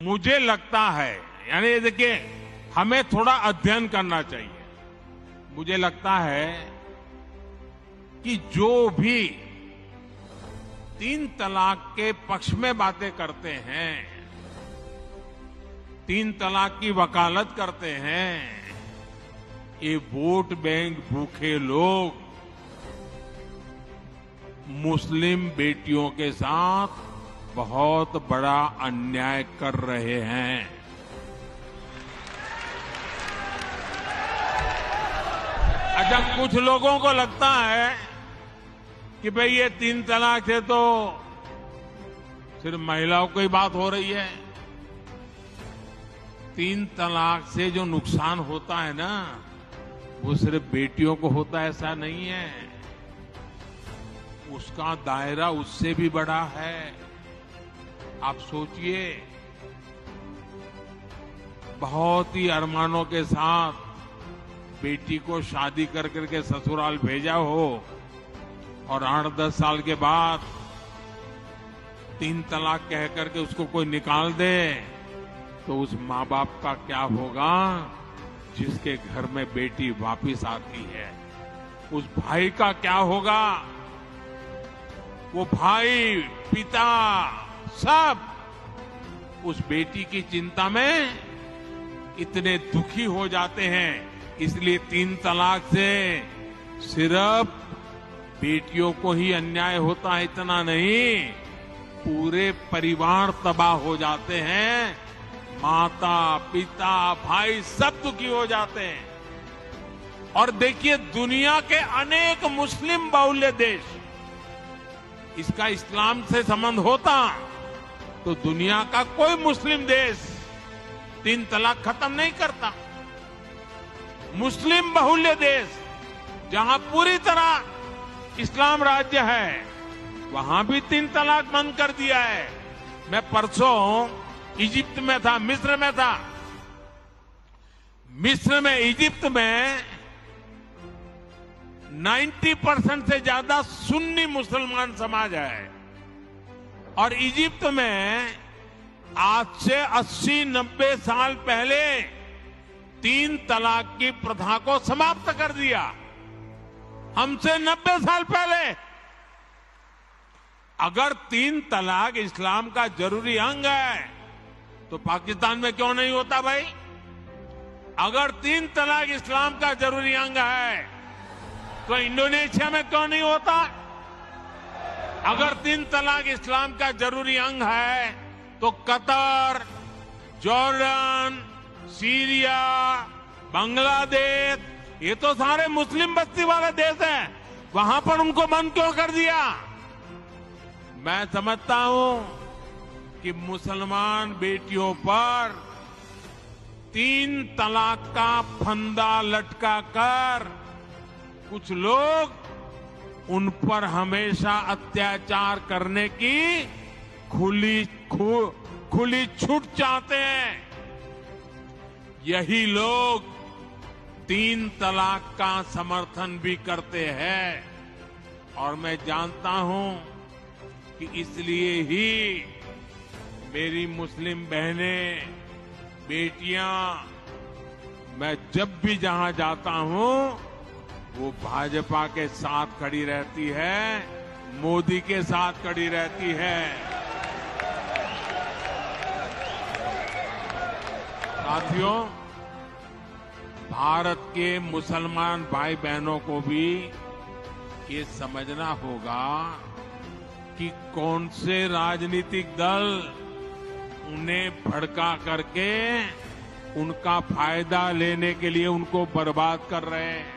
मुझे लगता है, यानी देखिए, हमें थोड़ा अध्ययन करना चाहिए। मुझे लगता है कि जो भी 3 तलाक के पक्ष में बातें करते हैं, 3 तलाक की वकालत करते हैं, ये वोट बैंक भूखे लोग मुस्लिम बेटियों के साथ बहुत बड़ा अन्याय कर रहे हैं। अच्छा, कुछ लोगों को लगता है कि भाई ये 3 तलाक से तो सिर्फ महिलाओं की बात हो रही है। 3 तलाक से जो नुकसान होता है ना, वो सिर्फ बेटियों को होता है ऐसा नहीं है, उसका दायरा उससे भी बड़ा है। आप सोचिए, बहुत ही अरमानों के साथ बेटी को शादी कर करके ससुराल भेजा हो और 8-10 साल के बाद 3 तलाक कह करके उसको कोई निकाल दे, तो उस माँ बाप का क्या होगा जिसके घर में बेटी वापिस आती है? उस भाई का क्या होगा? वो भाई, पिता, सब उस बेटी की चिंता में इतने दुखी हो जाते हैं। इसलिए 3 तलाक से सिर्फ बेटियों को ही अन्याय होता है इतना नहीं, पूरे परिवार तबाह हो जाते हैं। माता, पिता, भाई सब दुखी हो जाते हैं। और देखिए, दुनिया के अनेक मुस्लिम बाहुल्य देश, इसका इस्लाम से संबंध होता तो दुनिया का कोई मुस्लिम देश 3 तलाक खत्म नहीं करता। मुस्लिम बाहुल्य देश जहां पूरी तरह इस्लाम राज्य है, वहां भी 3 तलाक बंद कर दिया है। मैं परसों इजिप्ट में था, मिस्र में था। मिस्र में, इजिप्ट में 90% से ज्यादा सुन्नी मुसलमान समाज है और इजिप्ट में आज से 80-90 साल पहले 3 तलाक की प्रथा को समाप्त कर दिया। हमसे 90 साल पहले। अगर 3 तलाक इस्लाम का जरूरी अंग है तो पाकिस्तान में क्यों नहीं होता भाई? अगर 3 तलाक इस्लाम का जरूरी अंग है तो इंडोनेशिया में क्यों नहीं होता? अगर 3 तलाक इस्लाम का जरूरी अंग है तो कतर, जॉर्डन, सीरिया, बांग्लादेश, ये तो सारे मुस्लिम बस्ती वाले देश हैं, वहां पर उनको बंद क्यों कर दिया? मैं समझता हूं कि मुसलमान बेटियों पर 3 तलाक का फंदा लटका कर कुछ लोग उन पर हमेशा अत्याचार करने की खुली छूट चाहते हैं। यही लोग 3 तलाक का समर्थन भी करते हैं और मैं जानता हूं कि इसलिए ही मेरी मुस्लिम बहनें, बेटियां, मैं जब भी जहां जाता हूं वो भाजपा के साथ खड़ी रहती है, मोदी के साथ खड़ी रहती है। साथियों, भारत के मुसलमान भाई बहनों को भी ये समझना होगा कि कौन से राजनीतिक दल उन्हें भड़का करके उनका फायदा लेने के लिए उनको बर्बाद कर रहे हैं।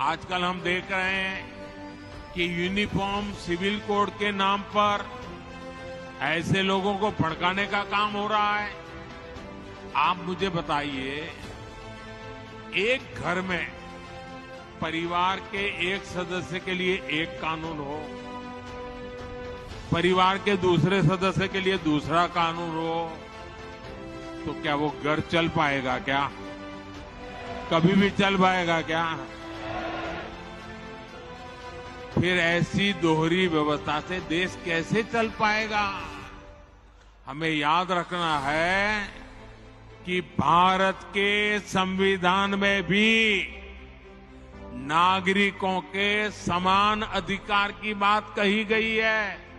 आजकल हम देख रहे हैं कि यूनिफॉर्म सिविल कोड के नाम पर ऐसे लोगों को भड़काने का काम हो रहा है। आप मुझे बताइए, एक घर में परिवार के एक सदस्य के लिए एक कानून हो, परिवार के दूसरे सदस्य के लिए दूसरा कानून हो, तो क्या वो घर चल पाएगा? क्या कभी भी चल पाएगा क्या? फिर ऐसी दोहरी व्यवस्था से देश कैसे चल पाएगा? हमें याद रखना है कि भारत के संविधान में भी नागरिकों के समान अधिकार की बात कही गई है।